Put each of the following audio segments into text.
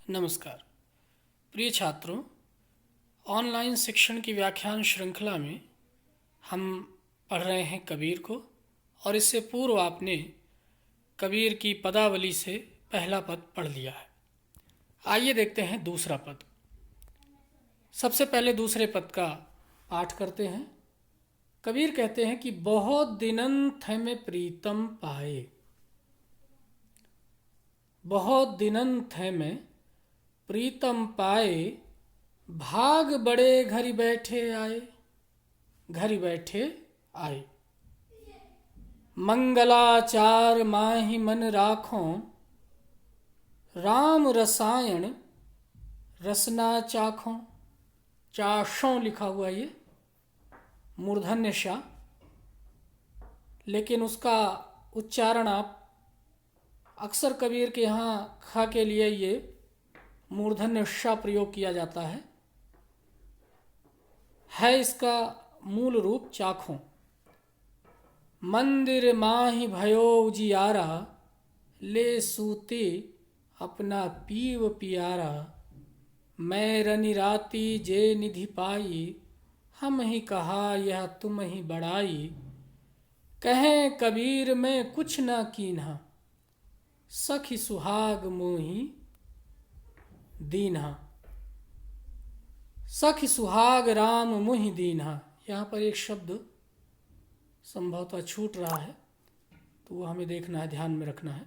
नमस्कार प्रिय छात्रों, ऑनलाइन शिक्षण की व्याख्यान श्रृंखला में हम पढ़ रहे हैं कबीर को। और इससे पूर्व आपने कबीर की पदावली से पहला पद पढ़ लिया है। आइए देखते हैं दूसरा पद। सबसे पहले दूसरे पद का पाठ करते हैं। कबीर कहते हैं कि बहुत दिनन थे में प्रीतम पाए। बहुत दिनन थे में प्रीतम पाए, भाग बड़े घरी बैठे आए। घरी बैठे आए। मंगलाचार माहि मन राखों, राम रसायन रसना चाखों। चाशों लिखा हुआ ये मूर्धन्य शा, लेकिन उसका उच्चारण आप अक्सर कबीर के यहाँ खा के लिए ये मूर्धन्य श प्रयोग किया जाता है इसका मूल रूप चाखों। मंदिर माहि भयो उजियारा, ले सूते अपना पीव पियारा। मैं रनि राती जे निधि पाई, हम ही कहा यह तुम ही बड़ाई। कहें कबीर में कुछ न कीन्हा, सखी सुहाग मोही दीन्हा। सखी सुहाग राम मुहि दीन्हा। यहाँ पर एक शब्द संभवतः छूट रहा है, तो वो हमें देखना है, ध्यान में रखना है।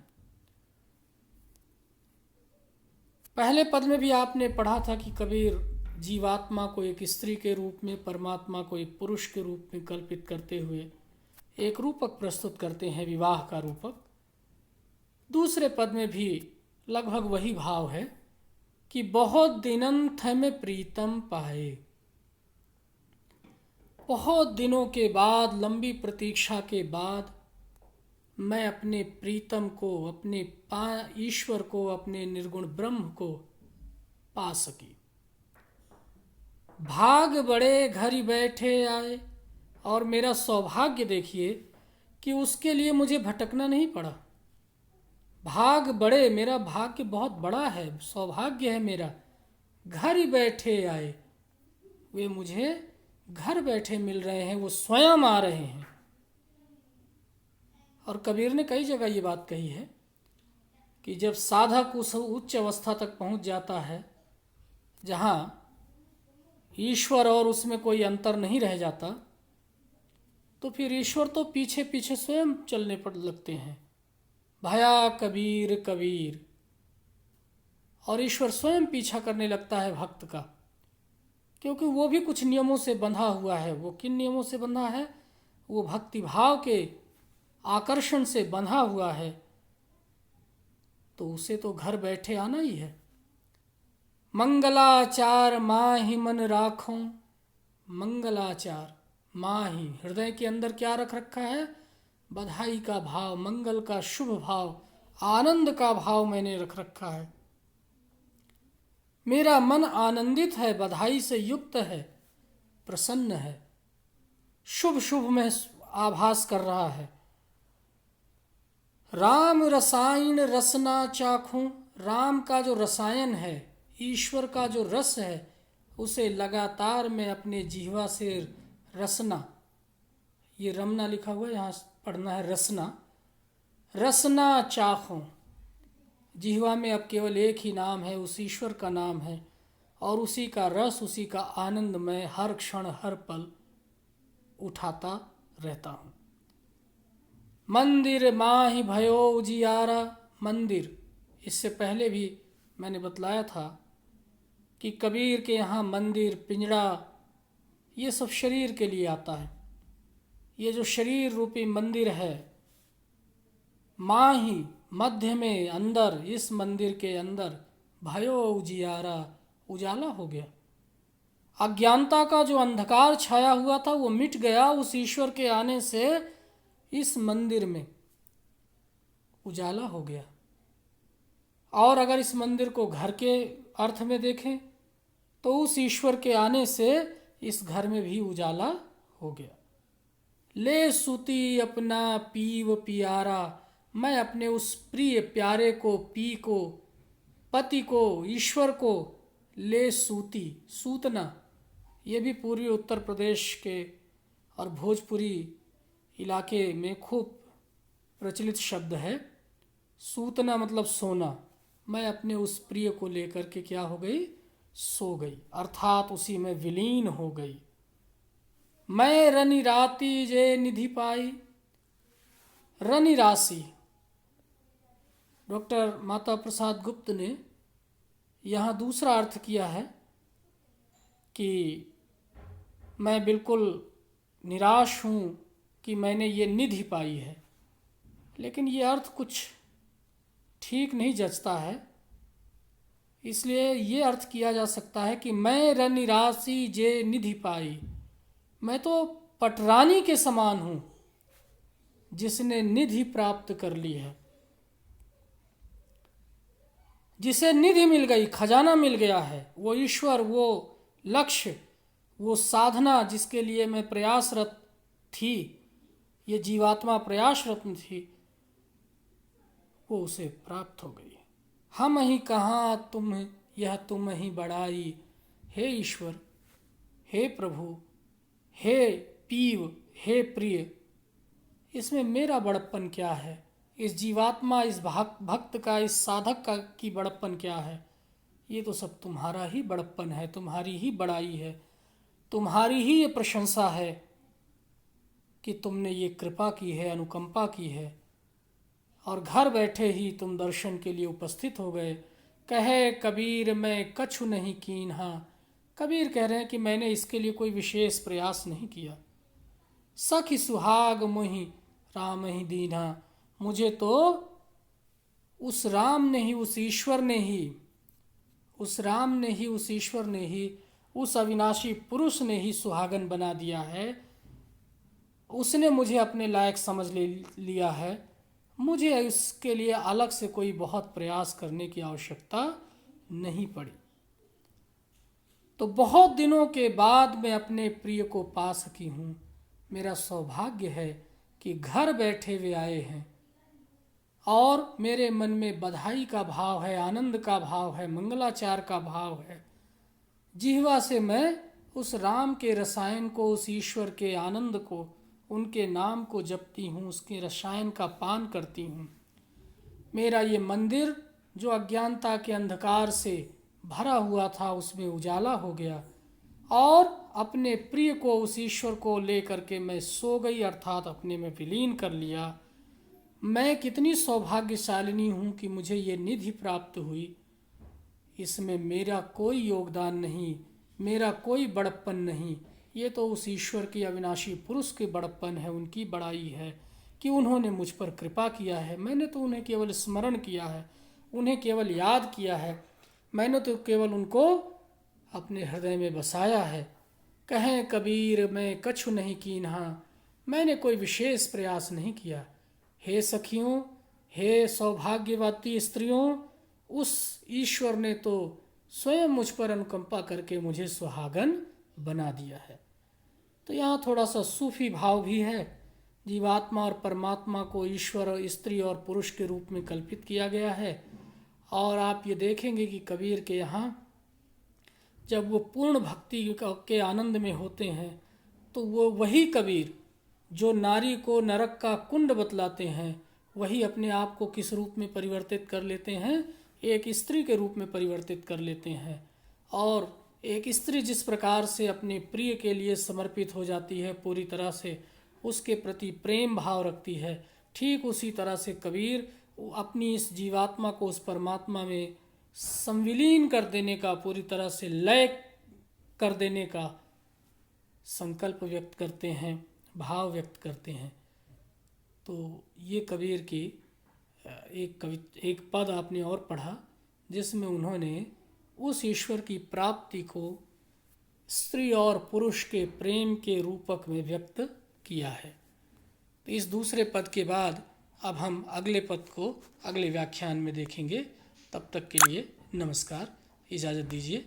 पहले पद में भी आपने पढ़ा था कि कबीर जीवात्मा को एक स्त्री के रूप में, परमात्मा को एक पुरुष के रूप में कल्पित करते हुए एक रूपक प्रस्तुत करते हैं, विवाह का रूपक। दूसरे पद में भी लगभग वही भाव है कि बहुत दिनन थे में प्रीतम पाए। बहुत दिनों के बाद, लंबी प्रतीक्षा के बाद मैं अपने प्रीतम को, अपने ईश्वर को, अपने निर्गुण ब्रह्म को पा सकी। भाग बड़े घरी बैठे आए। और मेरा सौभाग्य देखिए कि उसके लिए मुझे भटकना नहीं पड़ा। भाग बड़े, मेरा भाग्य बहुत बड़ा है, सौभाग्य है मेरा। घर ही बैठे आए, वे मुझे घर बैठे मिल रहे हैं, वो स्वयं आ रहे हैं। और कबीर ने कई जगह ये बात कही है कि जब साधक उस उच्च अवस्था तक पहुंच जाता है जहां ईश्वर और उसमें कोई अंतर नहीं रह जाता, तो फिर ईश्वर तो पीछे पीछे स्वयं चलने पड़ लगते हैं। भया कबीर कबीर, और ईश्वर स्वयं पीछा करने लगता है भक्त का, क्योंकि वो भी कुछ नियमों से बंधा हुआ है। वो किन नियमों से बंधा है? वो भक्ति भाव के आकर्षण से बंधा हुआ है, तो उसे तो घर बैठे आना ही है। मंगलाचार माहि मन राखों। मंगलाचार माहि, हृदय के अंदर क्या रख रखा है? बधाई का भाव, मंगल का शुभ भाव, आनंद का भाव मैंने रख रखा है। मेरा मन आनंदित है, बधाई से युक्त है, प्रसन्न है, शुभ शुभ में आभास कर रहा है। राम रसायन रसना चाखूं। राम का जो रसायन है, ईश्वर का जो रस है, उसे लगातार मैं अपने जिह्वा से रसना, ये रमना लिखा हुआ है, यहाँ पढ़ना है रसना। रसना चाखूं। जिह्वा में अब केवल एक ही नाम है, उस ईश्वर का नाम है, और उसी का रस, उसी का आनंद मैं हर क्षण हर पल उठाता रहता हूँ। मंदिर माहि भयो उजियारा। मंदिर, इससे पहले भी मैंने बतलाया था कि कबीर के यहाँ मंदिर, पिंजड़ा, ये सब शरीर के लिए आता है। ये जो शरीर रूपी मंदिर है, माही, मध्य में, अंदर, इस मंदिर के अंदर भयो उजियारा, उजाला हो गया। अज्ञानता का जो अंधकार छाया हुआ था वो मिट गया। उस ईश्वर के आने से इस मंदिर में उजाला हो गया। और अगर इस मंदिर को घर के अर्थ में देखें तो उस ईश्वर के आने से इस घर में भी उजाला हो गया। ले सूती अपना पीव पियारा। मैं अपने उस प्रिय प्यारे को, पी को पति को, ईश्वर को ले सूती, सूतना, ये भी पूर्वी उत्तर प्रदेश के और भोजपुरी इलाके में खूब प्रचलित शब्द है। सूतना मतलब सोना। मैं अपने उस प्रिय को लेकर के क्या हो गई, सो गई, अर्थात उसी में विलीन हो गई। मैं रनि राति जे निधि पाई। रनि राशि, डॉक्टर माता प्रसाद गुप्त ने यहाँ दूसरा अर्थ किया है कि मैं बिल्कुल निराश हूँ कि मैंने ये निधि पाई है, लेकिन ये अर्थ कुछ ठीक नहीं जचता है। इसलिए ये अर्थ किया जा सकता है कि मैं रनि राशि जे निधि पाई। मैं तो पटरानी के समान हूँ जिसने निधि प्राप्त कर ली है, जिसे निधि मिल गई, खजाना मिल गया है। वो ईश्वर, वो लक्ष्य, वो साधना जिसके लिए मैं प्रयासरत थी, ये जीवात्मा प्रयासरत थी, वो उसे प्राप्त हो गई। हम ही कहाँ तुम, यह तुम ही बड़ाई। हे ईश्वर, हे प्रभु, हे पीव, हे प्रिय, इसमें मेरा बड़प्पन क्या है? इस जीवात्मा, इस भक्त का, इस साधक का की बड़प्पन क्या है? ये तो सब तुम्हारा ही बड़प्पन है, तुम्हारी ही बड़ाई है, तुम्हारी ही ये प्रशंसा है कि तुमने ये कृपा की है, अनुकंपा की है, और घर बैठे ही तुम दर्शन के लिए उपस्थित हो गए। कहे कबीर मैं कछु नहीं कीन्हा। कबीर कह रहे हैं कि मैंने इसके लिए कोई विशेष प्रयास नहीं किया। सखी सुहाग मोहि राम ही दीन्हा। मुझे तो उस राम ने ही, उस ईश्वर ने ही, उस राम ने ही, उस ईश्वर ने ही, उस अविनाशी पुरुष ने ही सुहागन बना दिया है। उसने मुझे अपने लायक समझ लिया है। मुझे इसके लिए अलग से कोई बहुत प्रयास करने की आवश्यकता नहीं पड़ी। तो बहुत दिनों के बाद मैं अपने प्रिय को पा सकी हूँ। मेरा सौभाग्य है कि घर बैठे वे आए हैं और मेरे मन में बधाई का भाव है, आनंद का भाव है, मंगलाचार का भाव है। जिह्वा से मैं उस राम के रसायन को, उस ईश्वर के आनंद को, उनके नाम को जपती हूँ, उसके रसायन का पान करती हूँ। मेरा ये मंदिर जो अज्ञानता के अंधकार से भरा हुआ था, उसमें उजाला हो गया और अपने प्रिय को, उस ईश्वर को लेकर के मैं सो गई, अर्थात अपने में विलीन कर लिया। मैं कितनी सौभाग्यशालिनी हूँ कि मुझे ये निधि प्राप्त हुई। इसमें मेरा कोई योगदान नहीं, मेरा कोई बड़प्पन नहीं। ये तो उस ईश्वर की, अविनाशी पुरुष की बड़प्पन है, उनकी बड़ाई है कि उन्होंने मुझ पर कृपा किया है। मैंने तो उन्हें केवल स्मरण किया है, उन्हें केवल याद किया है, मैंने तो केवल उनको अपने हृदय में बसाया है। कहें कबीर मैं कछु नहीं कीन्हा। मैंने कोई विशेष प्रयास नहीं किया। हे सखियों, हे सौभाग्यवती स्त्रियों, उस ईश्वर ने तो स्वयं मुझ पर अनुकंपा करके मुझे सुहागन बना दिया है। तो यहाँ थोड़ा सा सूफी भाव भी है। जीवात्मा और परमात्मा को ईश्वर, स्त्री और पुरुष के रूप में कल्पित किया गया है। और आप ये देखेंगे कि कबीर के यहाँ जब वो पूर्ण भक्ति के आनंद में होते हैं तो वो वही कबीर जो नारी को नरक का कुंड बतलाते हैं, वही अपने आप को किस रूप में परिवर्तित कर लेते हैं? एक स्त्री के रूप में परिवर्तित कर लेते हैं। और एक स्त्री जिस प्रकार से अपने प्रिय के लिए समर्पित हो जाती है, पूरी तरह से उसके प्रति प्रेम भाव रखती है, ठीक उसी तरह से कबीर अपनी इस जीवात्मा को उस परमात्मा में संविलीन कर देने का, पूरी तरह से लय कर देने का संकल्प व्यक्त करते हैं, भाव व्यक्त करते हैं। तो ये कबीर की एक पद आपने और पढ़ा जिसमें उन्होंने उस ईश्वर की प्राप्ति को स्त्री और पुरुष के प्रेम के रूपक में व्यक्त किया है। तो इस दूसरे पद के बाद अब हम अगले पद को अगले व्याख्यान में देखेंगे। तब तक के लिए नमस्कार, इजाज़त दीजिए।